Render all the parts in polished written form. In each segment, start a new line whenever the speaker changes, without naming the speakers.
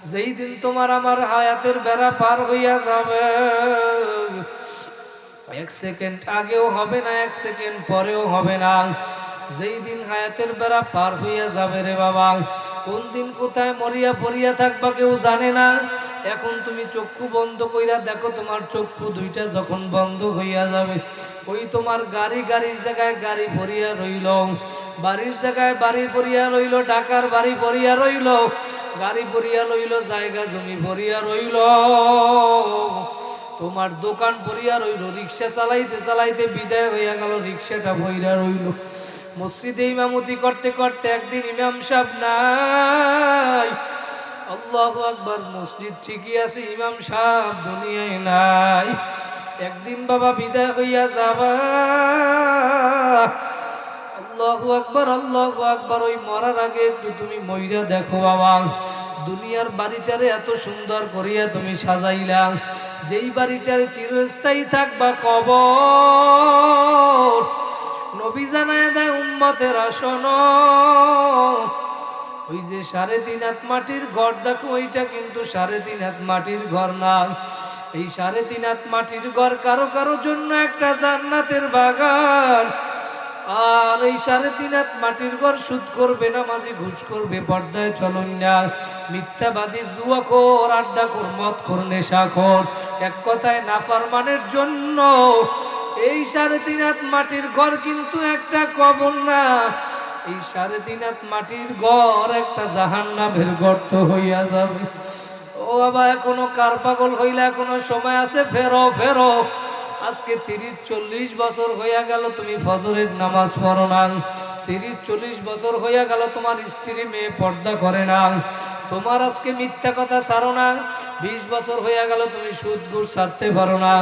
যেই দিন তোমার আমার হায়াতের বেড়া পার হইয়া যাবে, 1 সেকেন্ড আগেও হবে না, 1 সেকেন্ড পরেও হবে না। যেই দিন হায়াতের বেড়া পার হইয়া যাবে রে বাবা, কোন দিন কোথায় মরিয়া পড়িয়া থাকবা কেউ জানে না। এখন তুমি চক্ষু বন্ধ কইরা দেখো, তোমার চক্ষু দুইটা যখন বন্ধ হইয়া যাবে, ওই তোমার গাড়ির জায়গায় গাড়ি ভরিয়া রইল, বাড়ির জায়গায় বাড়ি ভরিয়া রইল, ঢাকার বাড়ি ভরিয়া রইল, গাড়ি ভরিয়া রইল, জায়গা জমি ভরিয়া রইল, তোমার দোকান ভরিয়া রইল, রিক্সা চালাইতে চালাইতে বিদায় হইয়া গেল, রিক্সাটা ভইরা রইল। মসজিদে ইমামতি করতে করতে একদিন ইমাম সাহেব নাই, আল্লাহু আকবার, মসজিদ ঠিকই আছে, ইমাম সাহেব দুনিয়ায় নাই। একদিন বাবা বিদায় হইয়া যাবা, আল্লাহু আকবার, আল্লাহু আকবার। ওই মরার আগে একটু তুমি মইরা দেখো বাবা, দুনিয়ার বাড়িটারে এত সুন্দর করিয়া তুমি সাজাইলা, যেই বাড়িটারে চিরস্থায়ী থাকবা কবর। নবী জানায় দেয় উম্মতেরা শোনো, ওই যে 3.5 হাত মাটির ঘর দেখো, ওইটা কিন্তু 3.5 হাত মাটির ঘর না। এই 3.5 হাত মাটির ঘর কারো কারো জন্য একটা জান্নাতের বাগান। আর এই 3.5 হাত মাটির ঘর সুদ করবে, নামাজি ঘুষ করবে, পর্দায় চলন না, মিথ্যাবাদী, জুয়াখোর, আড্ডাখোর, মদখোর, নেশাখোর, এক কথায় নাফরমানের জন্য এই 3.5 হাত মাটির ঘর কিন্তু একটা কবর না। এই 3.5 হাত মাটির ঘর একটা জাহান্নামের গর্ত হইয়া যাবে। ও বাবা, এখনো কার পাগল হইলে এখনো সময় আছে, ফেরো ফেরো। আজকে 30-40 বছর হইয়া গেল তুমি ফজরের নামাজ পড়ো না, 30-40 বছর হইয়া গেল তোমার স্ত্রী মেয়ে পর্দা করে না, তোমার আজকে মিথ্যা কথা ছাড়ো না, 20 বছর হইয়া গেল তুমি সুদ ঘুষ ছাড়তে পারো না।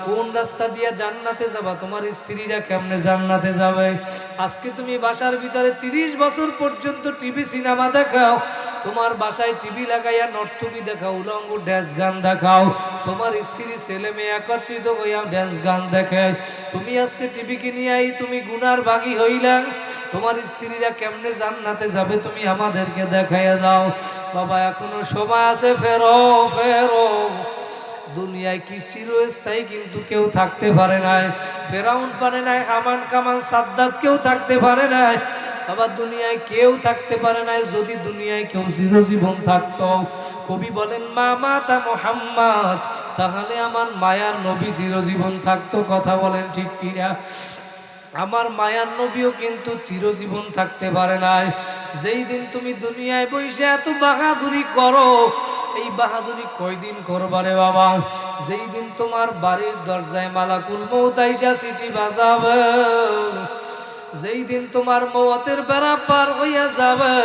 কোন রাস্তা দিয়ে জান্নাতে যাবা, তোমার স্ত্রীরা কেমনে জান্নাতে যাবে? আজকে তুমি বাসার ভিতরে 30 বছর পর্যন্ত টিভি সিনেমা দেখাও, তোমার বাসায় টিভি লাগাইয়া নর্তকী দেখাও, উলঙ্গ ড্যান্স গান দেখাও, তোমার স্ত্রী ছেলে মেয়ে একত্রিত হইয়া ড্যান্স গান দেখে, তুমি আজকে টিভি কিনিয়ে তুমি গুনার ভাগী হইলা, তোমার স্ত্রীরা কেমনে জান্নাতে যাবে তুমি আমাদেরকে দেখাইয়া যাও। বাবা, এখনো সময় আছে, ফেরো ফেরো। দুনিয়ায় কি চিরস্থায়ী কিন্তু কেউ থাকতে পারে নাই, ফেরাউন পারে নাই, হামান কামান সাদ্দাত কেউ থাকতে পারে নাই। আবার দুনিয়ায় কেউ থাকতে পারে নাই। যদি দুনিয়ায় কেউ চিরজীবন থাকতো, কবি বলেন মা মাতা মুহাম্মদ, তাহলে আমার মায়ার নবী চিরজীবন থাকতো। কথা বলেন ঠিক কিনা? আমার মায়ার নবীও কিন্তু চিরজীবন থাকতে পারে নাই। যেই দিন তুমি দুনিয়ায় বসে এত বাহাদুরি করো, এই বাহাদুরি কয়দিন করবারে বাবা? যেই দিন তোমার বাড়ির দরজায় মালাকুল মউত আইসা সিটি বাজাবে, যেই দিন তোমার মওতের বেড়া পার হইয়া যাবে,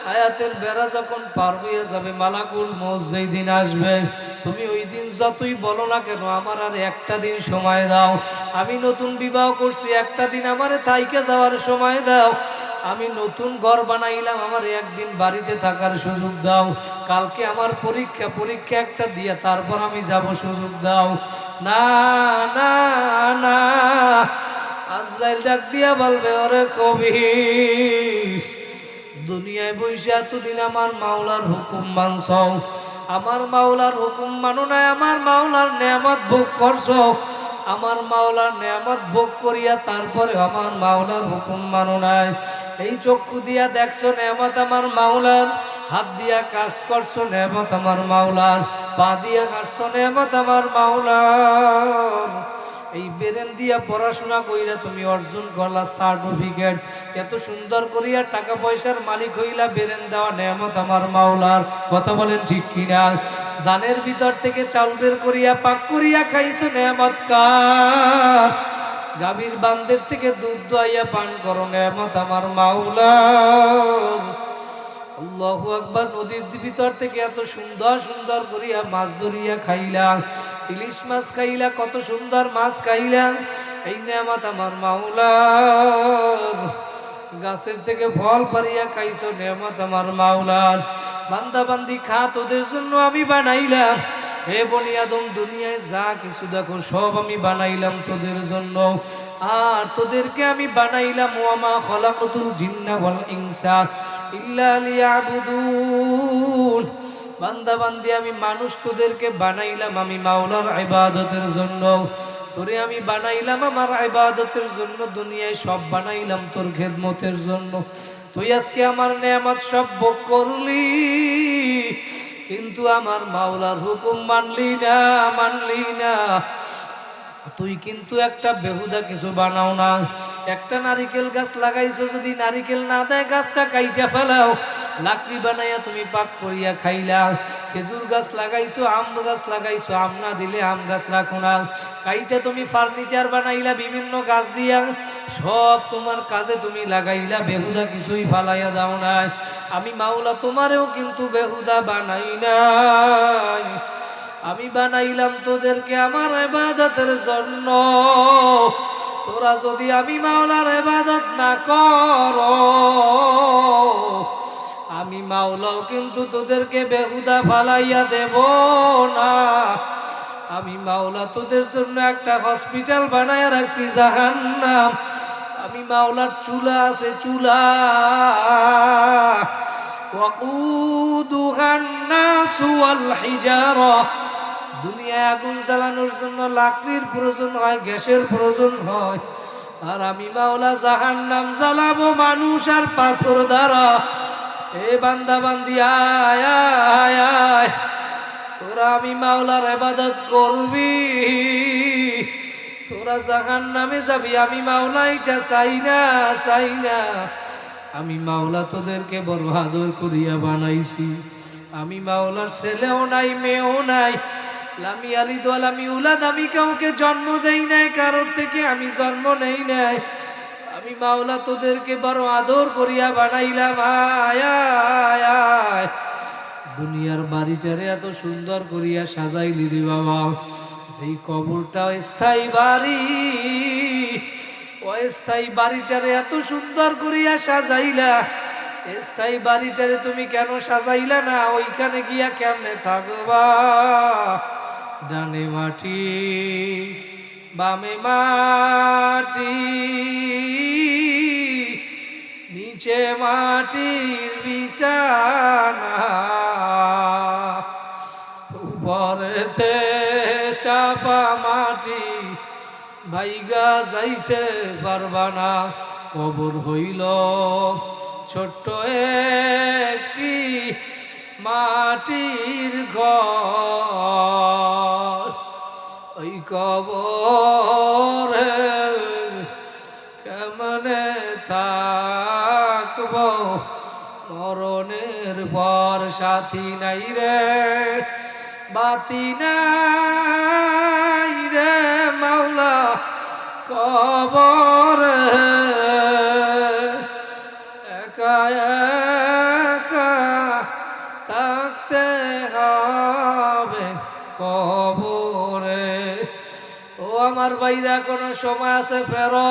হায়াতের বেড়া যখন পার হইয়া যাবে, মালাকুল মউত যেই দিন আসবে, তুমি ওই দিন যতই বলো না কেন আমার আর একটা দিন সময় দাও, আমি নতুন বিবাহ করছি, একটা দিন আমারে থাইকে যাওয়ার সময় দাও, আমি নতুন ঘর বানাইলাম, আমার একদিন বাড়িতে থাকার সুযোগ দাও, কালকে আমার পরীক্ষা একটা দিয়ে তারপর আমি যাব, সুযোগ দাও। না না না, আজরাইল ডাক দিয়া বলবে, ওরে কবির, দুনিয়ায় বসে এতদিন আমার মাওলার হুকুম মানছ, আমার মাওলার হুকুম মানো নাই, আমার মাওলার নেয়ামত ভোগ করছো, আমার মাওলার নেয়ামত ভোগ করিয়া তারপরে আমার মাওলার হুকুম মানো নাই। এই চক্ষু দিয়া দেখছো নেয়ামত আমার মাওলার, হাত দিয়া কাজ করছো নেয়ামত আমার মাওলার, পা দিয়া হাঁটছো নেয়ামত আমার মাওলার, এই বেরেন দিয়া পড়াশোনা কইরা তুমি অর্জন করলা সার্টিফিকেট, এত সুন্দর করিয়া টাকা পয়সার মালিক হইলা, বেরেন দেওয়া নেয়ামত আমার মাওলার। কথা বলেন ঠিক কিনা? দানের ভিতর থেকে চাল বের করিয়া পাক করিয়া খাইছো, নেয়ামত কার? গাভীর বান্দের থেকে দুধ দোয়াইয়া পান করো, নেয়ামত আমার মাওলার। আল্লাহু আকবার। নদীর ভিতর থেকে এত সুন্দর সুন্দর করিয়া মাছ ধরিয়া খাইলা, ইলিশ মাছ খাইলা, কত সুন্দর মাছ খাইলা, এই নেয়ামত আমার মাওলার। গাছের থেকে ফল পারিয়া খাইছো, নেয়ামত আমার মাওলার। বান্দা বান্দি খা, তোদের জন্য আমি বানাইলাম। হে বনি আদম, দুনিয়ায় যা কিছু দেখো সব আমি বানাইলাম তোদের জন্য, আর তোদেরকে আমি বানাইলাম ওয়ামা খলাকতুল জিন্না ওয়াল ইনসা ইল্লা লিয়াবুদুন। বান্দা বান্দি আমি মানুষ তোদেরকে বানাইলাম আমি মাওলার ইবাদতের জন্য, তোরে আমি বানাইলাম আমার ইবাদতের জন্য, দুনিয়ায় সব বানাইলাম তোর খেদমতের জন্য। তুই আজকে আমার নেয়ামত সব ভোগ করলি, কিন্তু আমার মাওলার হুকুম মানলি না। তুই কিন্তু একটা বেহুদা কিছু বানাও না। একটা নারিকেল গাছ লাগাইছো, যদি নারিকেল না দেয় গাছটা কাইচা ফেলাও, লাকড়ি বানাইয়া তুমি পাক করিয়া খাইলা। খেজুর গাছ লাগাইছো, আম গাছ লাগাইছো, আম না দিলে আম গাছ রাখো না, কাইচা তুমি ফার্নিচার বানাইলা বিভিন্ন গাছ দিয়া, সব তোমার কাজে তুমি লাগাইলা, বেহুদা কিছুই ফালাইয়া দাও নাই। আমি মাওলা তোমারেও কিন্তু বেহুদা বানাই নাই, আমি বানাইলাম তোদেরকে আমার ইবাদতের জন্য। তোরা যদি আমি মাওলার ইবাদত না কর, আমি মাওলাও কিন্তু তোদেরকে বেহুদা ফালাইয়া দেব না। আমি মাওলা তোদের জন্য একটা হসপিটাল বানায়া রাখছি জাহান্নাম। আমি মাওলার চুলা আছে, চুলা ওয়াকুদুহান নাসু ওয়াল হিজারা, দুনিয়ায় আগুন জ্বালানোর জন্য লাকড়ির প্রয়োজন হয়, গ্যাসের প্রয়োজন হয়, আর আমি মাওলা জাহান্নাম জ্বালাবো মানুষ আর পাথর দ্বারা। এ বান্দা বান্দি আয় আয় আয়, তোরা আমি মাওলার ইবাদত করবি, তোরা জাহান্নামে যাবি। আমি মাওলা এটা চাই না। আমি মাওলা তোদেরকে বড় আদর করিয়া বানাইছি। আমি মাওলার ছেলেও নাই, মেয়েও নাই, লামি আলিদ ওয়ালামি উলাদ, আমি কাউকে জন্ম দেই নাই, কারোর থেকে আমি জন্ম নেই নাই। আমি মাওলা তোদেরকে বড় আদর করিয়া বানাইলাম। আয় আয় আয়, দুনিয়ার বাড়িটারে এত সুন্দর করিয়া সাজাইলি রে বাবা, যেই কবরটা স্থায়ী বাড়ি, অস্থায়ী বাড়িটারে এত সুন্দর করিয়া সাজাইলা, স্থায়ী বাড়িটারে তুমি কেন সাজাইলা না? ওইখানে গিয়া কেমনে থাকবা? ডানে মাটি বামে মাটি, নিচে মাটির বিছানা, উপরেতে চাপা মাটি, ভাইগা যাইতে পারবা না। কবর হইল ছোট্ট একটি মাটির ঘর, ওই কবরে কেমনে থাকব? মরণের পর সাথী নাই রে, বাতি নাই রে মাওলা, কবরে একা একা থাকতে হবে কবরে। ও আমার ভাইরা, কোনো সময় আছে, ফেরো।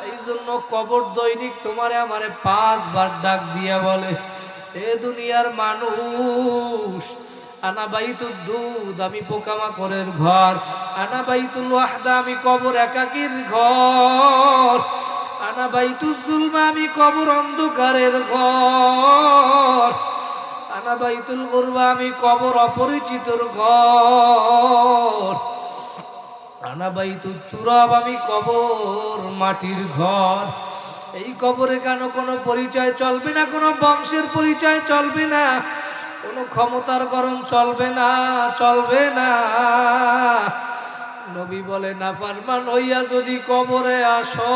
এই জন্য কবর দৈনিক তোমারে আমারে 5 বার ডাক দিয়া বলে, এ দুনিয়ার মানুষ, আনা বাইতুল দুধ, আমি পোকামাকড়ের ঘর, আনা বাইতুল ওয়াহদা, আমি কবর একাকির ঘর, আনা বাইতুল জুলমা, আমি কবর অন্ধকারের ঘর, আনা বাইতুল গুরবা, আমি কবর অপরিচিতর ঘর, আনা বাইতুল তুরাব, আমি কবর মাটির ঘর। এই কবরে কেন কোনো পরিচয় চলবে না, কোনো বংশের পরিচয় চলবে না, কোনো ক্ষমতার গরম চলবে না। নবী বলে, নাফরমান হইয়া যদি কবরে আসো,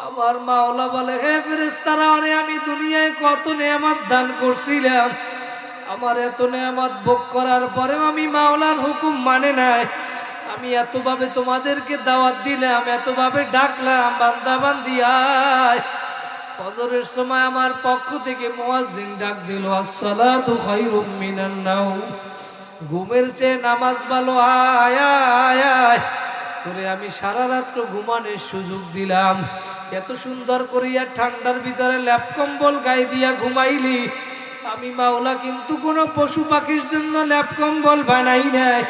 আমার মাওলা বলে, হে ফেরেশতারা, আরে আমি দুনিয়ায় কত নেয়ামত দান করছিলাম, আমার এত নেয়ামত ভোগ করার পরেও আমি মাওলার হুকুম মানে নাই। আমি এতভাবে তোমাদেরকে দাওয়াত দিলাম, এতভাবে ডাকলাম, বান্দা বান্দি আয়। ফজরের সময় আমার পক্ষ থেকে মুয়াজ্জিন ডাক দিল, আসসালাতু খায়রুম মিনান নাওম, ঘুমের চেয়ে নামাজ ভালো, আয় আয় আয়। তোরে আমি সারা রাত্র ঘুমানোর সুযোগ দিলাম, এত সুন্দর করিয়া ঠান্ডার ভিতরে ল্যাপ কম্বল গায়ে দিয়া ঘুমাইলি। আমি মাওলা কিন্তু কোনো পশু পাখির জন্য ল্যাপ কম্বল বানাই নাই,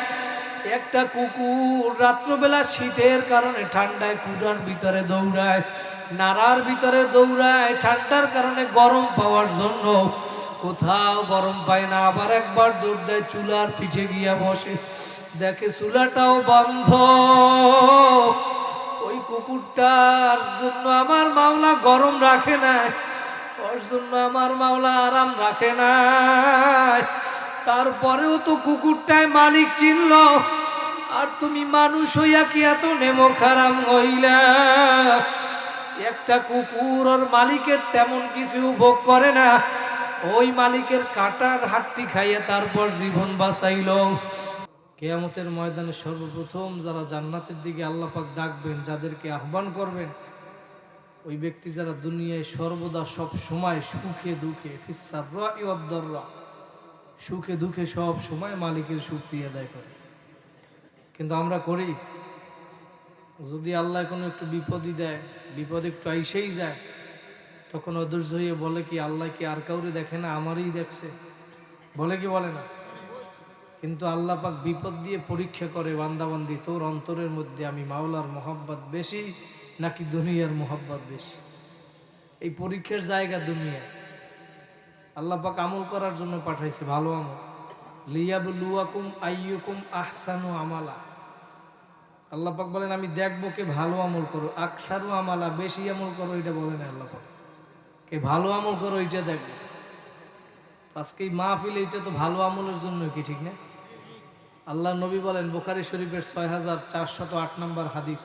একটা কুকুর রাত্রবেলা শীতের কারণে ঠান্ডায় কুড়ার ভিতরে দৌড়ায়, নাড়ার ভিতরে দৌড়ায়, ঠান্ডার কারণে গরম পাওয়ার জন্য কোথাও গরম পায় না। আবার একবার দৌড় দেয়, চুলার পিঠে গিয়া বসে, দেখে চুলাটাও বন্ধ। ওই কুকুরটার জন্য আমার মাওলা গরম রাখে না, ওর জন্য আমার মাওলা আরাম রাখে না। তারপরেও তো কুকুরটায় মালিক চিনল, আর তুমি মানুষ হইয়া কি এত নেমো খারাম হইলা? একটা কুকুর ওর মালিকের তেমন কিছু ভোগ করে না, ওই মালিকের কাটার হাড্ডি খাইয়া তারপর জীবন বাঁচাইল। কিয়ামতের ময়দানে সর্বপ্রথম যারা জান্নাতের দিকে আল্লাহ পাক ডাকবেন, যাদেরকে আহ্বান করবেন, ওই ব্যক্তি যারা দুনিয়ায় সর্বদা সব সময় সুখে দুঃখে ফিসসাররা ওয়াদ-দাররা, সুখে দুঃখে সব সময় মালিকের শুকরিয়া আদায় করে। কিন্তু আমরা করি? যদি আল্লাহ কোনো একটু বিপদই দেয়, বিপদ একটু আইসেই যায়, তখন অধৈর্য হয়ে বলে কি আল্লাহ কি আর কাউরে দেখে না, আমারই দেখছে, বলে কি বলে না? কিন্তু আল্লাহ পাক বিপদ দিয়ে পরীক্ষা করে বান্দাবান্দি, তোর অন্তরের মধ্যে আমি মাওলার মোহাব্বত বেশি নাকি দুনিয়ার মোহাব্বত বেশি? এই পরীক্ষার জায়গা দুনিয়া। আল্লাহ পাক আমল করার জন্য পাঠাইছে, ভালো আমল। লিয়াবলুয়াকুম আইয়ুকুম আহসানু আমালা। আল্লাহ পাক বলেন আমি দেখবো কে ভালো আমল করো। আকসারু আমালা, বেশি আমল করো এটা বলে না আল্লাহ পাক, কে ভালো আমল করো এটা দেখবো। আজকে এই মাহফিল এইটা তো ভালো আমলের জন্য, কি ঠিক না? আল্লাহ নবী বলেন বুখারী শরীফের 6408 নম্বর হাদিস,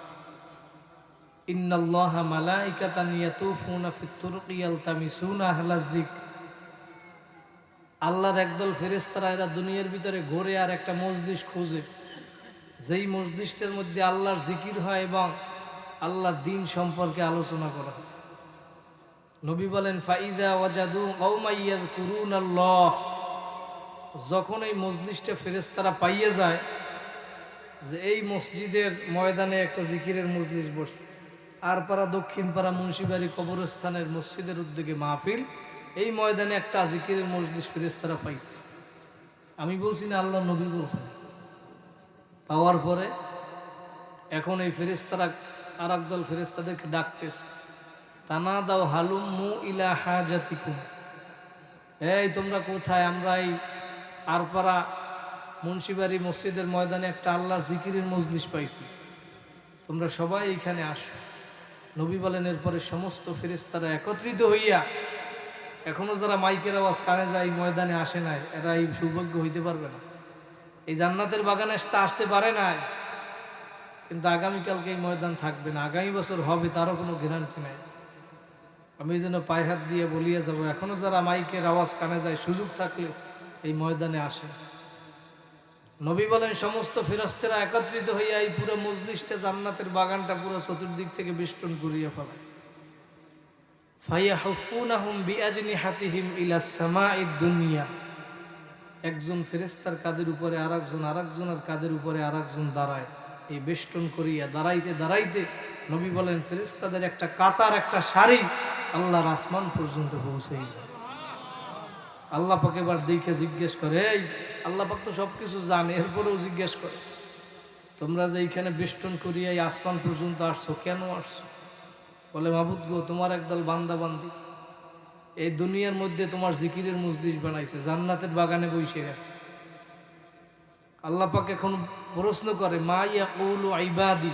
ইন্নাল্লাহা মালাইকাতান ইয়াতুফুনা ফিত তুরুকি ইয়ালতামিসুনা আহলাজ যিকর। আল্লাহর একদল ফেরেশতারা এরা দুনিয়ার ভিতরে ঘোরে আর একটা মজলিস খোঁজে, যেই মজলিসটার মধ্যে আল্লাহর জিকির হয় এবং আল্লাহর দ্বীন সম্পর্কে আলোচনা করা হয়। নবী বলেন ফাইদা ওয়াজাদু কওমান ইয়াযকুরুনাল্লাহ, যখন এই মজলিসটা ফেরেশতারা পাইয়ে যায় যে এই মসজিদের ময়দানে একটা জিকিরের মজলিস বসছে, আর পাড়া দক্ষিণ পাড়া মুন্সিবাড়ি কবরস্থানের মসজিদের উদ্যোগে মাহফিল, এই ময়দানে একটা জিকিরের মজলিস ফেরেশতারা পাইছে। আমি বলছি না, আল্লাহ নবী বলছেন। পাওয়ার পরে এখন এই ফেরেশতারা আর একদল ফেরেশতাদেরকে ডাকতেছে, তানাদাও হালুম্মু ইলা হাজাতিকুম, এই তোমরা কোথায়? আমরা এই আরপাড়া মুন্সিবাড়ি মসজিদের ময়দানে একটা আল্লাহর জিকিরের মজলিস পাইছি, তোমরা সবাই এখানে আসো। নবী বলেন এরপরে সমস্ত ফেরেশতারা একত্রিত হইয়া, এখনো যারা মাইকের আওয়াজ কানে যায় এই ময়দানে আসে নাই, এরা এই সৌভাগ্য হইতে পারবে না, এই জান্নাতের বাগানে আসতে পারে না। কিন্তু আগামীকালকে এই ময়দান থাকবে না, আগামী বছর হবে তারও কোনো গ্যারান্টি নাই। আমি এই জন্য পায়ে হাত দিয়ে বলিয়ে যাব, এখনো যারা মাইকের আওয়াজ কানে যায় সুযোগ থাকলে এই ময়দানে আসে। নবী বলেন সমস্ত ফেরেশতারা একত্রিত হইয়া এই পুরো মজলিসটা, জান্নাতের বাগানটা পুরো চতুর্দিক থেকে বেষ্টন করিয়া ফেলায়। ফায়াহুফুনাহুম বিআজনিহাতিহিম ইলাস সামাঈদ দুনিয়া, একজন ফেরেশতার কাঁধের উপরে আরেকজন, আরেকজনের কাঁধের উপরে আরেকজন দাঁড়ায়। এই বেষ্টন করিয়া দাঁড়াইতে দাঁড়াইতে নবী বলেন ফেরেশতাদের একটা কাতার, একটা সারি আল্লাহর আসমান পর্যন্ত পৌঁছে যায়। আল্লাহ পাক এবার দেখে জিজ্ঞেস করে, এই আল্লাহ পাক তো সব কিছু জানে, এরপরেও জিজ্ঞেস করে তোমরা যে এইখানে বেষ্টন করিয়া এই আসমান পর্যন্ত আসছো, কেন আসছো? বলে মাবুদ গো, তোমার একদল বান্দা বান্দি এই দুনিয়ার মধ্যে তোমার জিকিরের মজলিস বানাইছে, জান্নাতের বাগানে বসে গেছে। আল্লাহ পাক এখন প্রশ্ন করে, মা ইয়াকুলু ইবাদি,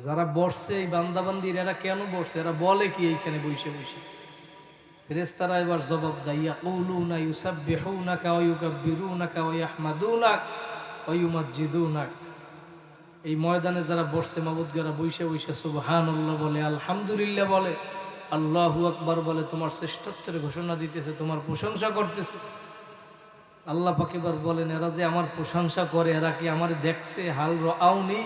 যারা বসছে এই বান্দাবান্দির, এরা কেন বসছে, এরা বলে কি এইখানে বসে বসে? ফেরেশতারা এবার জবাব দেয়, ইয়াকুলুনা ইউসাব্বিহুনাকা ওয়া ইউকাব্বিরুনাকা ওয়া ইয়াহমাদুনাক ওয়া ইউমাজ্জিদুনাক। এই ময়দানে যারা বসছে মাবুদ, যারা বসে বসে সুবহানাল্লাহ বলে, আলহামদুলিল্লাহ বলে, আল্লাহু আকবার বলে, তোমার শ্রেষ্ঠত্বের ঘোষণা দিতেছে, তোমার প্রশংসা করতেছে। আল্লাহ পাক এবার বলেন, এরা যে আমার প্রশংসা করে, এরা কি আমার দেখছে? হাল রাআউনি।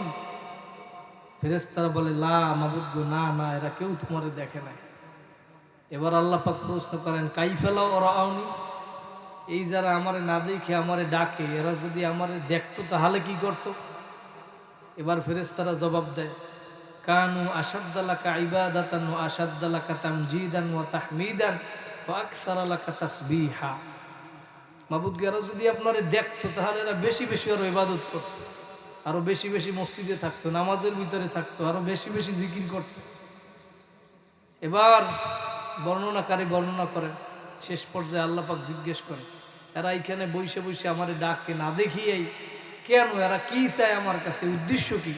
ফেরেশতারা বলে, লা মাবুদ গো, না না, এরা কেউ তোমারে দেখে নাই। এবার আল্লাহ পাক প্রশ্ন করেন, কাইফা রাআউনি, এই যারা আমারে না দেখে আমারে ডাকে, এরা যদি আমারে দেখতো তাহলে কি করতো? এবার ফেরেশতারা জবাব দেয়, কানু আশাদ্দালাকা ইবাদাতান ওয়া আশাদ্দালাকা তামজিদান ওয়া তাহমিদান ওয়া আকসারালাকা তাসবিহা। মাবুদ গেরা যদি আপনারা দেখতো তাহলে এরা বেশি বেশি আরো ইবাদত করতো, আরো বেশি বেশি মসজিদে থাকতো, নামাজের ভিতরে থাকতো, আরো বেশি বেশি জিকির করতো। এবার বর্ণনাকারী বর্ণনা করেন, শেষ পর্যায়ে আল্লাহ পাক জিজ্ঞেস করে, এরা এইখানে বসে বসে আমারে ডাকে না দেখিয়েই কেন, এরা কি চায় আমার কাছে, উদ্দেশ্য কি?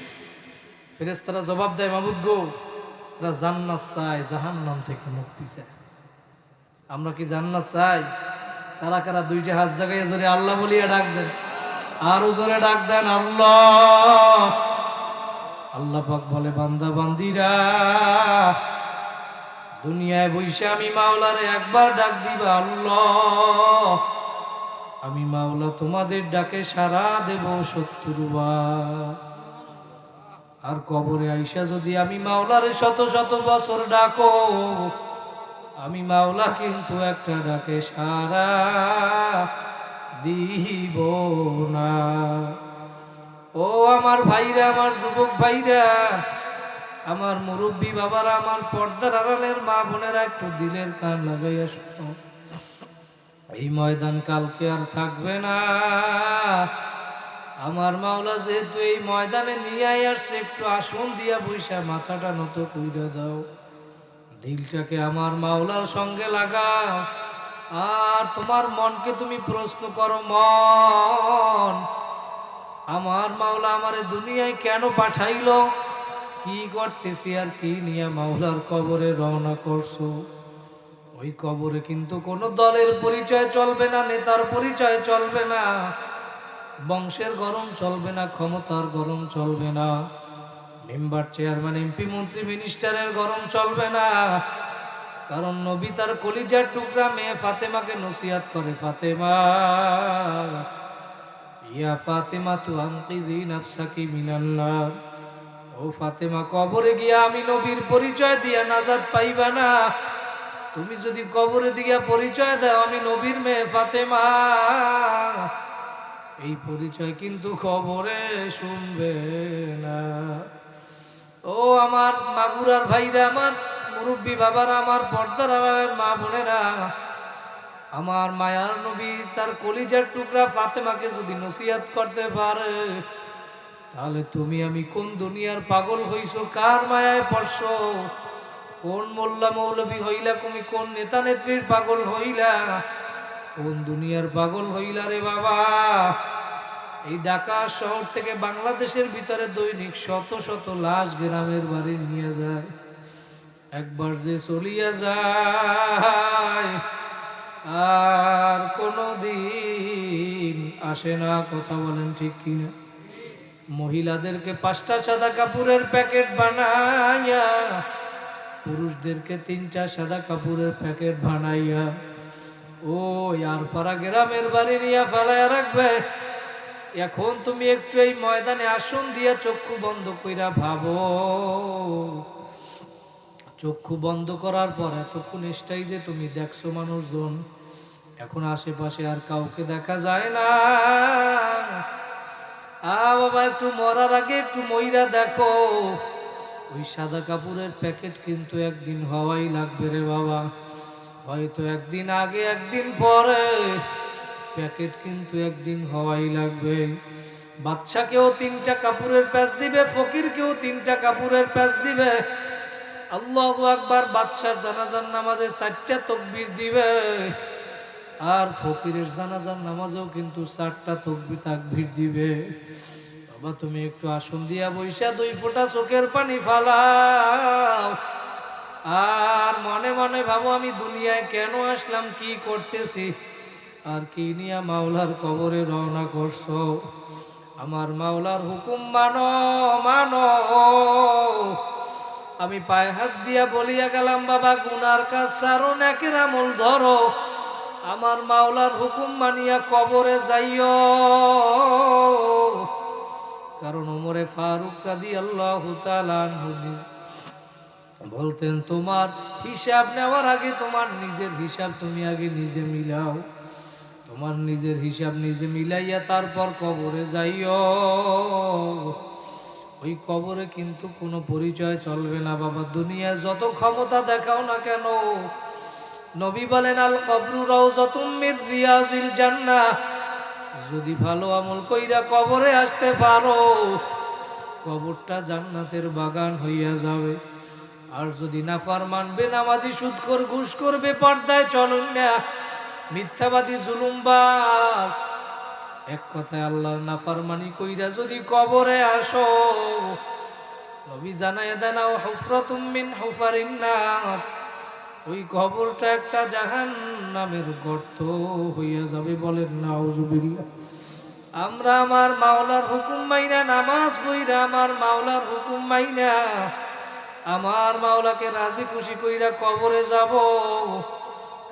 ফেরেশতারা জবাব দেয়, মাবুদ গো, এরা জান্নাত চায়, জাহান্নাম থেকে মুক্তি চায়। আমরা কি জান্নাত চাই? কারা কারা দুইটা হাত জায়গায় জোরে আল্লাহ বলিয়া ডাক দেন, আরো জোরে ডাক দেন আল্লাহ। আল্লাহ পাক বলে, বান্দা বান্দিরা, দুনিয়ায় বইসা আমি মাওলারে একবার ডাক দিবা আল্লাহ, আমি মাওলা তোমাদের ডাকে সাড়া দেব 70 বার। আর কবরে আইসা যদি আমি মাওলারে শত শত বছর ডাকো, আমি মাওলা কিন্তু একটা ডাকে সাড়া দিব না। ও আমার ভাইরা, আমার যুবক ভাইরা, আমার মুরব্বী বাবারা, আমার পর্দার আড়ালের মা বোনেরা, একটু দিলের কান লাগাইয়া শোনো। এই ময়দান কালকে আর থাকবে না। আমার মাওলা যেহেতু এই ময়দানে নিয়ে আসছে, একটু আসন দিয়া বইসা মাথাটা নত কইরা দাও, দিলটাকে আমার মাওলার সঙ্গে লাগাও। আর তোমার মনকে তুমি প্রশ্ন করো, মন, আমার মাওলা আমারে দুনিয়ায় কেন পাঠাইলো, কি করতেছি আর কি নিয়ে মাওলার কবরে রওনা করছো? ওই কবরে কিন্তু কোনো দলের পরিচয় চলবে না, নেতার পরিচয় চলবে না, বংশের গরম চলবে না, ক্ষমতার গরম চলবে না, মেম্বার চেয়ারম্যান এমপি মন্ত্রী মিনিস্টারের গরম চলবে না। কারণ নবী তার কলিজার টুকরা মেয়ে ফাতেমাকে নসিহত করে, ফাতেমা, ইয়া ফাতেমা তু আনকিযি নাফসাকি মিনান নার, ও ফাতেমা, কবরে গিয়া আমি নবীর পরিচয় দিয়া নাজাত পাইবা না। তুমি যদি কবরে দিয়া পরিচয় দাও আমি নবীর মেয়ে ফাতেমা, এই পরিচয় কিন্তু কবরে শুনবে না। ও আমার মাগুরার ভাইরা, আমার মুরব্বী বাবারা, আমার পর্দার আড়ালের মা বোনেরা, আমার মায়ার নবী তার কলিজার টুকরা ফাতেমাকে যদি নসিহত করতে পারে, তাহলে তুমি আমি কোন দুনিয়ার পাগল হইছো, কার মায়ায় পড়ছো, কোন মোল্লা মৌলবী হইলা, তুমি কোন নেতা নেত্রীর পাগল হইলা, কোন দুনিয়ার পাগল হইলা রে বাবা? এই ঢাকা শহর থেকে বাংলাদেশের ভিতরে দৈনিক শত শত লাশ গ্রামের বাড়ি নিয়ে যায়, একবার যে চলিয়া যায় আর কোনদিন আসে না। কথা বলেন ঠিক কিনা? মহিলাদেরকে 5টা সাদা কাপড়ের প্যাকেট বানাইয়া, পুরুষদেরকে 3টা সাদা কাপড়ের প্যাকেট বানাইয়া ও আর পাড়া গ্রামের বাড়ি নিয়ে ফেলাইয়া রাখবে। এখন তুমি একটু এই ময়দানে আসন দিয়া চক্ষু বন্ধ কইরা ভাবো, চক্ষু বন্ধ করার পর এতক্ষণ স্টাইজে তুমি দেখছো মানুষজন, এখন আশেপাশে আর কাউকে দেখা যায় না। বাবা, একটু মরার আগে একটু মইরা দেখো, ওই সাদা কাপড়ের প্যাকেট কিন্তু একদিন হওয়াই লাগবে রে বাবা। হয়তো একদিন আগে একদিন পরে প্যাকেট কিন্তু একদিন হওয়াই লাগবে। বাদশাকেও 3টা কাপড়ের প্যাচ দিবে, ফকিরকেও 3টা কাপড়ের প্যাচ দিবে। আল্লাহু আকবার, বাদশার জানাজার নামাজে 4টা তাকবীর দিবে, আর ফকিরের জানাজার নামাজেও কিন্তু 4টা তাকবীর দিবে। বাবা, তুমি একটু আসন দিয়া বইসা 2 ফোঁটা চোখের পানি ফালাও, আর মনে মনে ভাবো, আমি দুনিয়ায় কেন আসলাম, কি করতেছি, আর কি নিয়া মাওলার কবরে রওনা করছো। আমার মাওলার হুকুম মানো, মানো। আমি পায়ে হাত দিয়া বলিয়া গেলাম, বাবা, গুনার কাজ ছাড়ো, নেকের আমল ধরো, আমার মাওলার হুকুম মানিয়া কবরে যাইও। কারণ ওমরে ফারুক রাদিয়াল্লাহু তাআলা আনহু বলতেন, তোমার হিসাব নেওয়ার আগে তোমার নিজের হিসাব তুমি আগে নিজে মিলাও, তোমার নিজের হিসাব নিজে মিলাইয়া তারপর কবরে যাইও। ওই কবরে কিন্তু কোনো পরিচয় চলবে না বাবা। দুনিয়া যত ক্ষমতা দেখাও না কেন, নবী বলেন আল কবরু রাউযাতুম মির রিয়াজিল জান্নাহ, যদি ভালো আমল কইরা কবরে আসতে পারো কবরটা জান্নাতের বাগান হইয়া যাবে। আর যদি নাফরমান বেনামাজি সুদখোর ঘুষখোর বেপরদায় চলন না মিথ্যাবাদী জুলুমবাজ এক কথায় আল্লাহর নাফরমানি কইরা যদি কবরে আসো, নবী জানায় দেন আও হুফরাতুম মিন হুফারিন নার, ওই কবরটা একটা জাহান্নামের গর্ত হইয়া যাবে। বলেন নাউজুবিল্লাহ। আমরা আমার মাওলার হুকুম মাইনা নামাজ পড়া, আমার মাওলার হুকুম মাইনা আমার মাওলাকে রাজি খুশি কইরা কবরে যাব।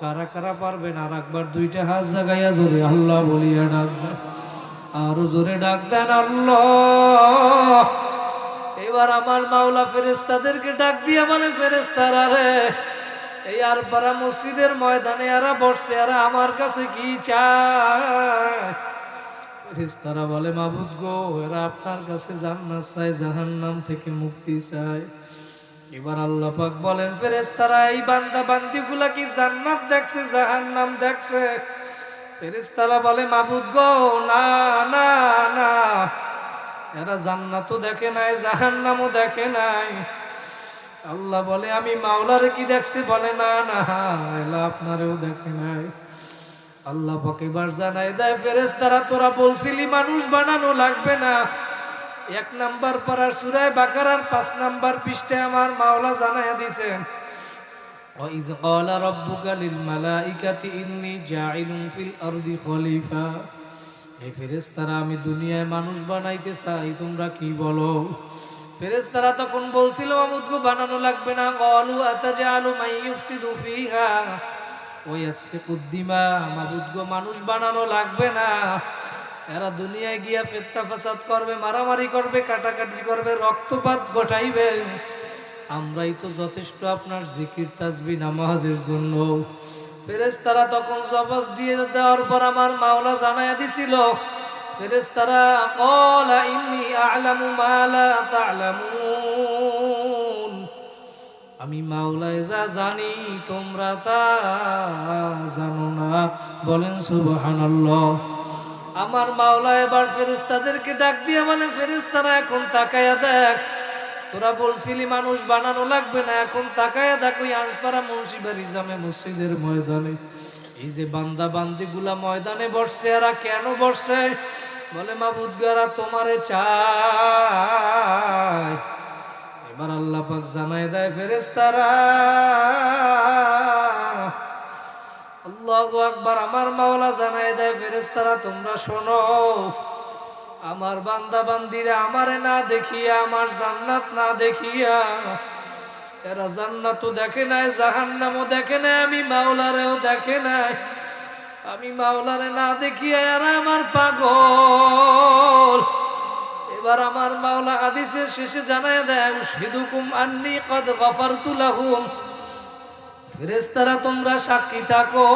কারা কারা পারবেন আর একবার দুইটা হাত জাগাইয়া জোরে আল্লাহ বলিয়া ডাক দেন, আরো জোরে ডাক দেন আল্লাহ। এবার আমার মাওলা ফেরেশতাদেরকে ডাক দিয়া বলে, ফেরেশতারা রে, এই আর পারা মসজিদের ময়দানে এরা বসছে, এরা আমার কাছে কি চায়? ফেরেশতারা বলে, মাবুদ গো, এরা আপনার কাছে জান্নাত চায়, জাহান্নাম থেকে মুক্তি চায়। এবার আল্লাহ পাক বলেন, ফেরেশতারা এই বান্দা বান্দিগুলা কি জান্নাত দেখছে জাহান্নাম দেখছে? ফেরেশতারা বলে, মাবুদ গো, না না না, এরা জান্নাতও দেখে নাই জাহান্নামও দেখে নাই। আল্লাহ বলে, আমি মাওলারে কি দেখছি? বলে, না না, এলা আপনারেও দেখে নাই। আল্লাহ পাক এবার জানাই দেয়, ফেরেশতারা তোরা বলছিলি মানুষ বানানো লাগবে না। 1 নাম্বার পারার সূরা বাকারার 5 নাম্বার পৃষ্ঠায় আমার মাওলা জানায়া দিয়েছেন, ওয়াইদ ক্বালা রাব্বুকা লিল মালাইকাতি ইন্নী জাইলুন ফিল আরদি খলিফা। এই ফেরেশতারা আমি দুনিয়ায় মানুষ বানাইতে চাই, তোমরা কি বলো? ফেরেশতারা তখন বলছিল, মাবুদ গো, বানানো লাগবে না। ক্বালু আতাজআলু মান ইউফসিদু ফিহা ওয়া ইয়াসফিকুদ দিমা। মাবুদ গো, মানুষ বানানো লাগবে না, এরা দুনিয়ায় গিয়া ফিতনা ফাসাদ করবে, মারামারি করবে, কাটাকাটি করবে, রক্তপাত ঘটাইবে। আমরাই তো যথেষ্ট আপনার জিকির তাসবিহ নামাজের জন্য। ফেরেশতারা তখন জবাব দিয়ে দেওয়ার পর আমার মাওলা জানায়া দিছিল, ফেরেশতারা ক্বালা ইন্নী আ'লামু মা লা তা'লামুন, আমি মাওলা যা জানি তোমরা তা জানো না। বলেন সুবহানাল্লাহ। আমার মাওলা এবার ফেরেশতাদেরকে ডাক দিয়ে বলে, ফেরেশতারা এখন তাকায়া দেখ, তোরা বলছিলি মানুষ বানানো লাগবে না, এখন তাকায়া দেখ ওই আশপাড়া মুন্সিবাড়ি জামে মসজিদের ময়দানে এই যে বান্দা বান্দিগুলা ময়দানে বসছে, এরা কেন বসছে? বলে, মাবুদ গো, এরা তোমারে চায়। এবার আল্লাহ পাক জানায় দেয়, ফেরেশতারা, আল্লাহু আকবার, আমার মাওলা জানায় দেয়, ফেরেশতারা তোমরা শোনো, আমার বান্দা বান্দিরা আমারে না দেখিয়া, আমার জান্নাত না দেখিয়া, এরা জান্নাতও দেখে নাই জাহান্নামও দেখে নাই, আমি মাওলারেও দেখে নাই। আমি মাওলারে না দেখিয়া এরা আমার পাগল। এবার আমার মাওলা হাদিসের শেষে জানায় দেয়, উশহিদুকুম আন্নী কদ গফারতু লাহুম। ফেরেশতারা তোমরা সাক্ষী থাকো,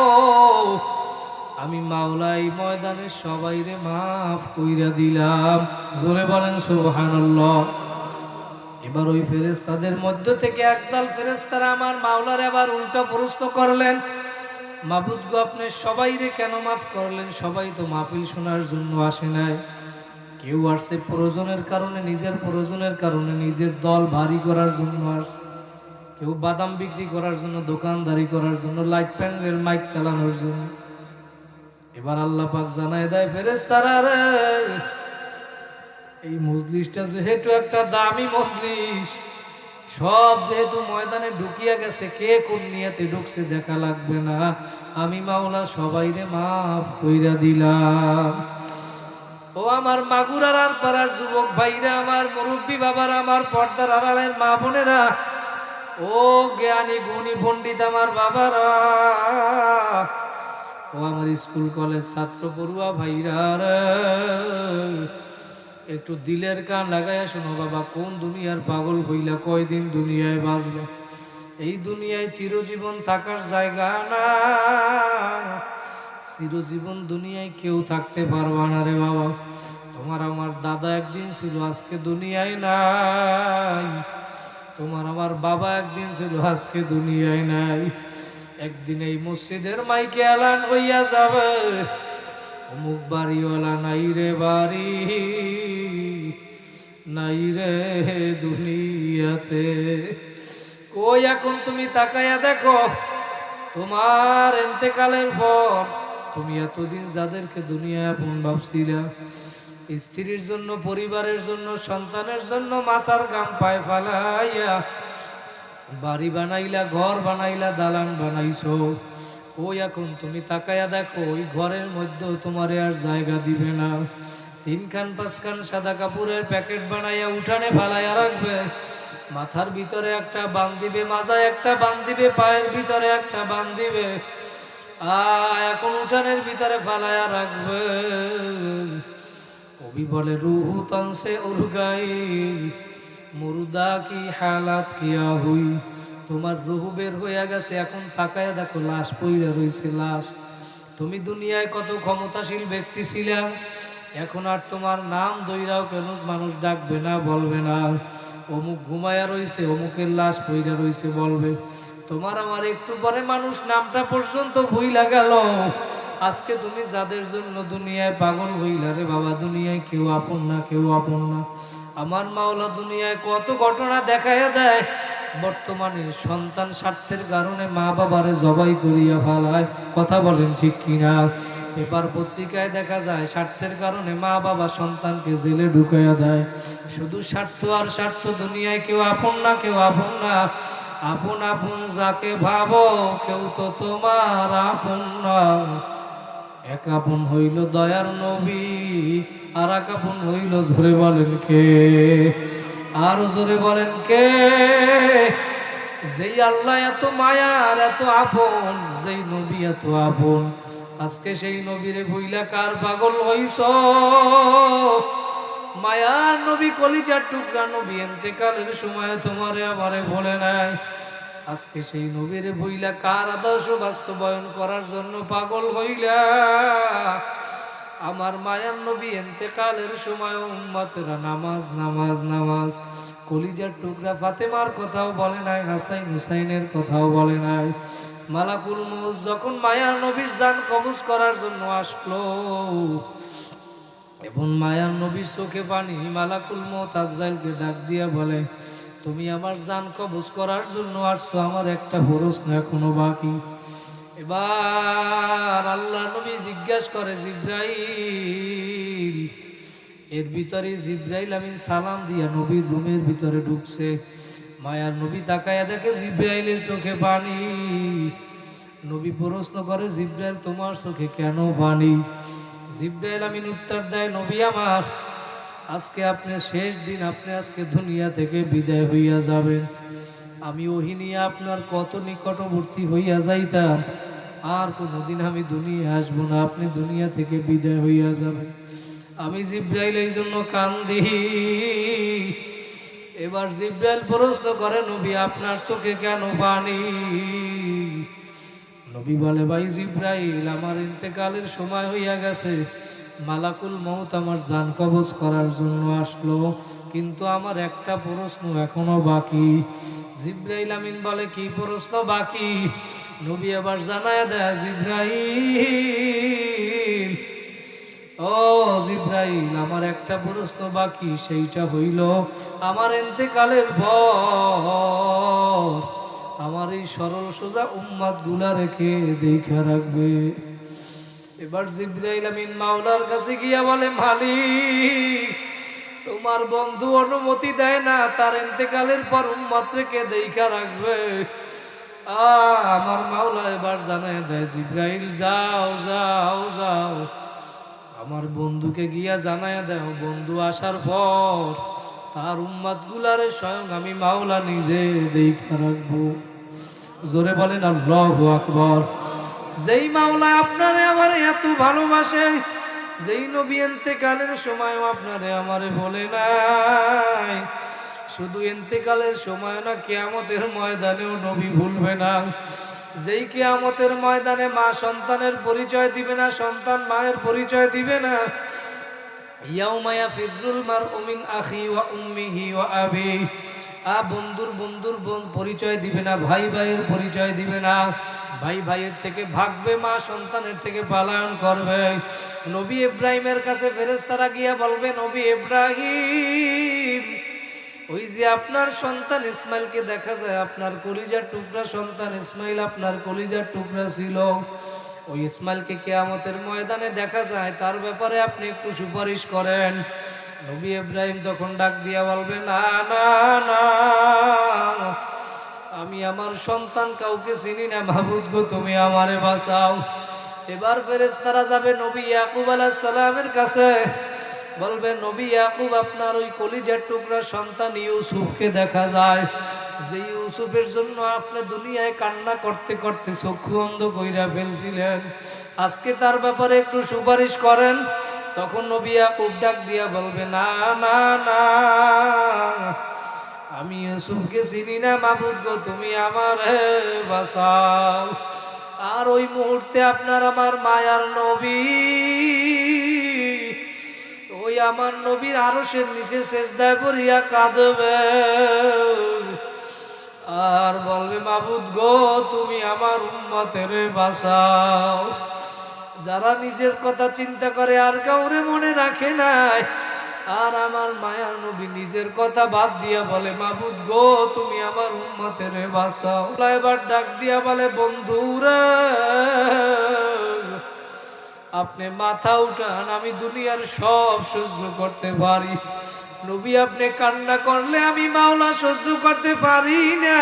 আমি মাওলা এই ময়দানে সবাইরে মাফ কইরা দিলাম। জোরে বলেন সুবহানাল্লাহ। এবার ওই ফেরেশতাদের মধ্য থেকে একদল ফেরেশতারা আমার মাওলার এবার উল্টা প্রশ্ন করলেন, মাবুদ গো, আপনি সবাইরে কেন মাফ করলেন? সবাই তো মাহফিল শোনার জন্য আসে নাই, কেউ আসছে প্রয়োজনের কারণে, নিজের প্রয়োজনের কারণে, নিজের দল ভারী করার জন্য আসছে, কেউ বাদাম বিক্রি করার জন্য, দোকানদারি করার জন্য, লাইট প্যান্ডেল মাইক চালানোর জন্য। এবার আল্লাহ পাক জানায় দেয়, ফেরেশতারা রে, এই মজলিসটা যেহেতু একটা দামি মজলিস, সব যেহেতু ময়দানে ঢুকিয়া গেছে, কে কোন নিয়তে ঢুকছে দেখা লাগবে না, আমি মাওলা সবাইরে মাফ কইরা দিলাম। ও আমার মাগুরার আর পাড়ার যুবক ভাইরা, আমার মুরব্বী বাবারা, আমার পর্দার আড়ালের মা বোনেরা, ও জ্ঞানী গুণী পণ্ডিত আমার বাবারা, ও আমার স্কুল কলেজ ছাত্র পড়ুয়া ভাইরা, একটু দিলের কান লাগাইয়া শোনো বাবা, কোন দুনিয়ার পাগল হইলা কয়দিন দুনিয়ায় বাঁচবে? এই দুনিয়ায় চিরজীবন থাকার জায়গা না, চিরজীবন দুনিয়ায় কেউ থাকতে পারবা না রে বাবা। তোমার আমার দাদা একদিন ছিল, আজকে দুনিয়ায় নাই। তোমার আমার বাবা একদিন ছিল, আজকে দুনিয়ায় নাই। একদিন এই মসজিদের মাইকে এলান হইয়া যাবে, অমুক বাড়িওয়ালা নাই রে বাড়ি, নাই রে দুনিয়াতে। কই এখন তুমি তাকায়া দেখো, তোমার ইন্তেকালের পর তুমি এতদিন যাদেরকে দুনিয়ায় আপন ভাবছিলা, স্ত্রীর জন্য, পরিবারের জন্য, সন্তানের জন্য মাথার গাম পায়ে ফালাইয়া বাড়ি বানাইলা, ঘর বানাইলা, দালান বানাইছো, ওই এখন তুমি তাকায়া দেখো ওই ঘরের মধ্যেও তোমারে আর জায়গা দিবে না। 3 খান 5 খান সাদা কাপড়ের প্যাকেট বানাইয়া উঠানে ফালাইয়া রাখবে, মাথার ভিতরে একটা বান দিবে, মাজায় একটা বান দিবে, পায়ের ভিতরে একটা বান দিবে, এখন উঠানের ভিতরে ফালাইয়া রাখবে। কবি বলে রুহু তনসে উরগাই, মুর্দা কি হালাত কিয়া হুই। তোমার রুহু বের হইয়া গেছে, এখন তাকায়া দেখো লাশ পইরা রইছে, লাশ। তুমি দুনিয়ায় কত ক্ষমতাশীল ব্যক্তি ছিলা, এখন আর তোমার নাম দইরাও কেন মানুষ ডাকবে না, বলবে না। অমুক ঘুমায়া রইছে, অমুকের লাশ পইরা রইছে বলবে। তোমার আমার একটু পরে মানুষ নামটা পর্যন্ত ভুইলা গেল। আজকে তুমি যাদের জন্য দুনিয়ায় পাগল হইলা রে বাবা, দুনিয়ায় কেউ আপন না, কেউ আপন না। আমার মাওলা দুনিয়ায় কত ঘটনা দেখাইয়া দেয়। বর্তমানে সন্তান স্বার্থের কারণে মা বাবারে জবাই করিয়া ফেলায়, কথা বলেন ঠিক কিনা? পেপার পত্রিকায় দেখা যায় স্বার্থের কারণে মা বাবা সন্তানকে জেলে ঢুকাইয়া দেয়। শুধু স্বার্থ আর স্বার্থ, দুনিয়ায় কেউ আপন না, কেউ আপন না। আপন আপন যাকে ভাবো, কেউ তো তোমার আপন না। এক আপন হইল দয়ার নবী, আর এক আপন হইল, জোরে বলেন কে? আর জোরে বলেন কে? যেই আল্লাহ এত মায়ার, এত আপন, যেই নবী এত আপন, আজকে সেই নবীরে ভুইলা কার পাগল হইছ? মায়ার নবী, কলিজার টুকরা নবী, ইন্তেকালের সময় তোমারে আমারে বলে নাই। আজকে সেই নবীর ভুইলা কার আদর্শ বাস্তবায়ন করার জন্য পাগল হইলা? আমার মায়ার নবী ইন্তেকালের সময় উম্মতেরা নামাজ নামাজ নামাজ। কলিজার টুকরা ফাতেমার কথাও বলে নাই, হাসাইন হুসাইনের কথাও বলে নাই। মালাকুল মউত যখন মায়ার নবীর জান কবজ করার জন্য আসলো, এবং মায়ার নবীর চোখে পানি, মালাকুল মউত আজরাইলকে ডাক দিয়া বলে, তুমি আমার জান কবজ করার জন্য আসছো, আমার একটা প্রশ্ন এখনো বাকি। এবার আল্লাহ নবী জিজ্ঞাসা করে, জিব্রাইল। এর ভিতরে জিব্রাইল আমিন সালাম দিয়া নবীর রুমের ভিতরে ঢুকছে। মায়ার নবী তাকায়া দেখে জিব্রাইলের চোখে পানি। নবী প্রশ্ন করে, জিব্রাইল তোমার চোখে কেন পানি? জিব্রাইল আমিন উত্তর দেয়, নবী আমার, আজকে আপনি শেষ দিন, আপনি আজকে দুনিয়া থেকে বিদায় হইয়া যাবেন। আমি ওহি নিয়ে আপনার কত নিকটবর্তী হইয়া যাইতাম, আর কোনোদিন আমি দুনিয়া আসবো না, আপনি দুনিয়া থেকে বিদায় হইয়া যাবেন। আমি জিব্রাইল এই জন্য কান্দি। এবার জিব্রাইল প্রশ্ন করে, নবী আপনার চোখে কেন পানি? নবী বলে, ভাই জিব্রাইল, আমার ইন্তেকালের সময় হইয়া গেছে, মালাকুল মউত আমার জান কবজ করার জন্য আসলো, কিন্তু আমার একটা প্রশ্ন এখনো বাকি। জিব্রাইল আমিন বলে, কি প্রশ্ন বাকি? নবী আবার জানায় দেয়, জিব্রাইল, ও জিব্রাইল, আমার একটা প্রশ্ন বাকি, সেইটা হইল আমার ইন্তেকালের পর আমার এই সরল সোজা উম্মাত গুলা রেখে দেখা রাখবে। এবার জিব্রাইল আমিন মাওলার কাছে গিয়া বলে, মালিক, তোমার বন্ধু অনুমতি দেয় না তার ইন্তেকালের পর উম্মত রেখে দেখা রাখবে। আমার মাওলা এবার জানায় দেয়, জিব্রাইল যাও যাও যাও, আমার বন্ধুকে গিয়া জানায় দাও, বন্ধু আসার পর তার উম্মত গুলারে স্বয়ং আমি মাওলা নিজে দেখা রাখবো। জোরে বলেন আল্লাহু আকবার। যেই মাওলা আপনারে আমারে এত ভালোবাসে, যেই নবী ইন্তেকালের সময় আপনারে আমারে বলে নাই, শুধু ইন্তেকালের সময় না, কিয়ামতের ময়দানেও নবী ভুলবে না। যেই কিয়ামতের ময়দানে মা সন্তানের পরিচয় দিবে না, সন্তান মায়ের পরিচয় দিবে না। ইয়াউমা ইয়াফিরুল মারউ মিন আখি ওয়া উম্মিহি ওয়া আবি বন্ধুর পরিচয় দিবে না, ভাই ভাইয়ের পরিচয় দিবে না, ভাই ভাইয়ের থেকে ভাগবে, মা সন্তানের থেকে পালায়ন করবে। নবী ইব্রাহিমের কাছে ফেরেশতারা গিয়া বলবে, নবী ইব্রাহিম, ওই যে আপনার সন্তান ইসমাইলকে দেখা যায়, আপনার কলিজার টুকরা সন্তান ইসমাইল আপনার কলিজার টুকরা ছিল, ওই ইসমাইলকে কিয়ামতের ময়দানে দেখা যায়, তার ব্যাপারে আপনি একটু সুপারিশ করেন। নবী ইব্রাহিম তখন ডাক দিয়া বলবে, না না না, আমি আমার সন্তান কাউকে চিনি না, মাবুদ গো তুমি আমারে বাঁচাও। এবার ফেরেশতারা যাবে নবী ইয়াকুব আলাইহিস সালামের কাছে, বলবে, নবী ইয়াকুব আপনার ওই কলিজার টুকরা সন্তান ইউসুফকে দেখা যায়, যে ইউসুফের জন্য আপনি দুনিয়ায় কান্না করতে করতে চক্ষু অন্ধ কইরা ফেলছিলেন, আজকে তার ব্যাপারে একটু সুপারিশ করেন। তখন নবী ইয়াকুব ডাক দিয়া বলবে, না না না, আমি ইউসুফকে চিনি না, মাবুদ গো তুমি আমারে বাঁচাও। আর ওই মুহূর্তে আপনার আমার মায়ার নবী, ওই আমার নবীর আরশের নিচে সিজদায় পড়িয়া কাঁদবে আর বলবে, মাবুদ গো তুমি আমার উম্মতের বাঁচাও। যারা নিজের কথা চিন্তা করে আর কাউরে মনে রাখে নাই, আর আমার মায়ার নবী নিজের কথা বাদ দিয়া বলে, মাবুদ গো তুমি আমার উম্মতের বাঁচাও। এবার ডাক দিয়া বলে, বন্ধুরা আপনি মাথা উঠান, আমি দুনিয়ার সব সহ্য করতে পারি, নবী আপনি কান্না করলে আমি মাওলা সহ্য করতে পারি না,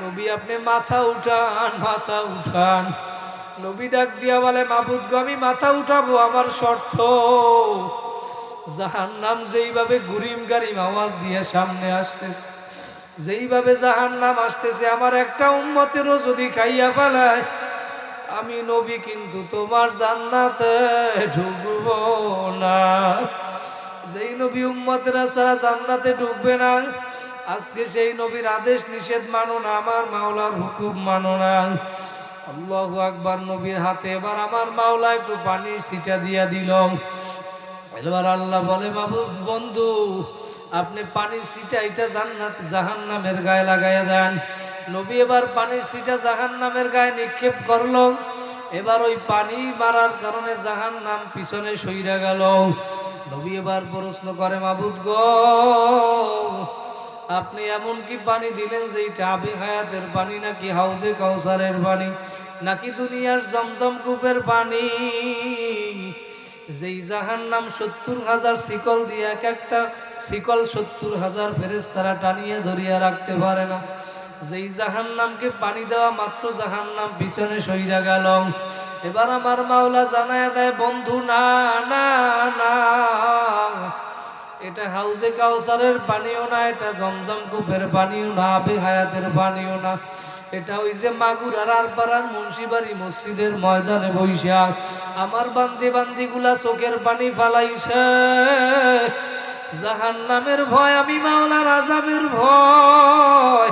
নবী আপনি মাথা উঠান, মাথা উঠান। নবী ডাক দিয়া বলে, মাবুদ গো আমি মাথা উঠাবো, আমার শর্ত, জাহান্নাম যেইভাবে গুরিম গারিম আওয়াজ দিয়ে সামনে আসতেছে, যেইভাবে জাহান্নাম আসতেছে, আমার একটা উম্মতেরও যদি খাইয়া ফেলায়, আমি নবী কিন্তু তোমার জান্নাতে ঢুকবো না। যেই নবী উম্মতেরা ছাড়া জান্নাতে ঢুকবে না, আজকে সেই নবীর আদেশ নিষেধ মানো না, আমার মাওলার হুকুম মানো না। আল্লাহু আকবার। নবীর হাতে এবার আমার মাওলা একটু পানির ছিটা দিয়া দিল। এবার আল্লাহ বলে, বাবু বন্ধু আপনি পানির ছিটা এটা জাহান্নামের গায়ে লাগাইয়া দেন। নবী এবার পানির ছিটা জাহান্নামের গায়ে নিক্ষেপ করলো। এবার ওই পানি মারার কারণে জাহান্নাম পিছনে সইরা গেল। নবী এবার প্রশ্ন করে, মাবুদ গো আপনি এমন কি পানি দিলেন যেইটা আবে হায়াতের পানি, নাকি হাউজে কাউসারের পানি, নাকি দুনিয়ার জমজম কূপের পানি? যেই জাহান্নাম ৭০,০০০ শিকল দিয়ে, এক একটা শিকল ৭০,০০০ ফেরেশতারা টানিয়ে ধরিয়া রাখতে পারে না, যেই জাহান্নামকে পানি দেওয়া মাত্র জাহান্নাম পিছনে সইরা গেল। এবার আমার মাওলা জানায়া দেয়, বন্ধু না না না, এটা হাউজে কাউসারের পানিও না, এটা জমজম কূপের পানিও না, আবে হায়াতের পানিও না, এটা ওই যে মাগুরার আর পাড়ার মুন্সিবাড়ি মসজিদের ময়দানে বইসা আমার বান্দিগুলা চোখের পানি ফালাইছে। জাহান্নামের ভয়, আমি মাওলার আযাবের ভয়,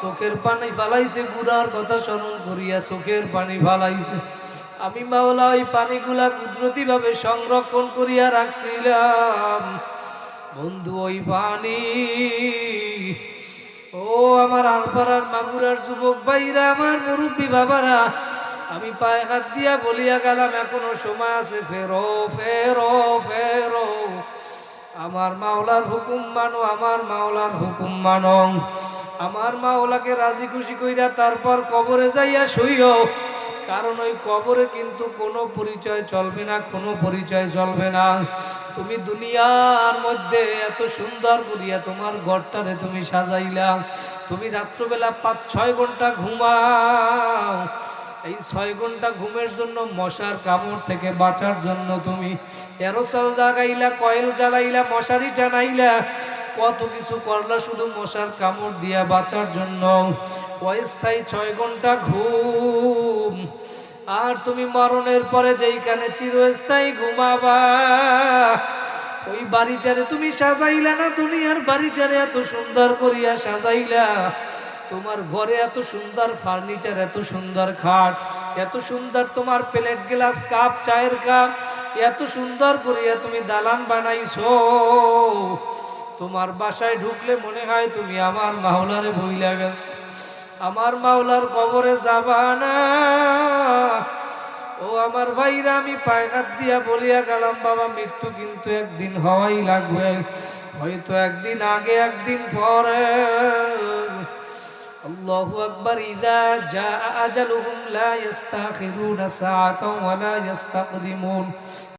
চোখের পানি ফালাইছে, গুনার কথা স্মরণ করিয়া চোখের পানি ফালাইছে। আমি মাওলা ওই পানিগুলা কুদরতি ভাবে সংরক্ষণ করিয়া রাখছিলাম। বন্ধু ওই পানি, ও আমার আলপাড়ার মাগুরার যুবক ভাইরা, আমার মুরব্বী বাবারা, আমি পায়ে হাত দিয়া বলিয়া গেলাম, এখনো সময় আছে, ফেরো ফেরো ফেরো, আমার মাওলার হুকুম মানো, আমার মাওলার হুকুম মানো, আমার মাওলাকে রাজি খুশি কইরা তারপর কবরে যাইয়া শুইও। কারণ ওই কবরে কিন্তু কোনো পরিচয় চলবে না, কোনো পরিচয় চলবে না। তুমি দুনিয়ার মধ্যে এত সুন্দর করিয়া তোমার ঘরটারে তুমি সাজাইলা, তুমি রাত্রবেলা ৫-৬ ঘন্টা ঘুমাও, এই ৬ ঘন্টা ঘুমের জন্য মশার কামড় থেকে বাঁচার জন্য তুমি এরোসল জাগাইলা, কয়েল জ্বালাইলা, মশারি টানাইলা, কত কিছু করলা শুধু মশার কামড় দিয়া বাঁচার জন্য। অস্থায়ী ৬ ঘন্টা ঘুম। আর তুমি মরণের পরে যেইখানে চিরস্থায়ী ঘুমাবা, ওই বাড়িটারে তুমি সাজাইলা না, দুনিয়ার বাড়িটারে এত সুন্দর করিয়া সাজাইলা, তোমার ঘরে এত সুন্দর ফার্নিচার, এত সুন্দর খাট, এত সুন্দর তোমার প্লেট গ্লাস কাপ, চায়ের কাপ, এত সুন্দর করিয়া তুমি দালান বানাইছো। তোমার বাসায় ঢুকলে মনে হয় তুমি আমার মাওলারে বইলা গেছো, আমার মাওলার কবরে যাবা না। ও আমার ভাইরা, আমি পায়খাত দিয়া বলিয়া গেলাম, বাবা মৃত্যু কিন্তু একদিন হওয়াই লাগবে, হয়তো একদিন আগে একদিন পরে। আল্লাহু আকবার। ইযা জা আজালুহুম লা ইস্তাখিরুনা সাআতাও ওয়া লা ইস্তাকদিমুন।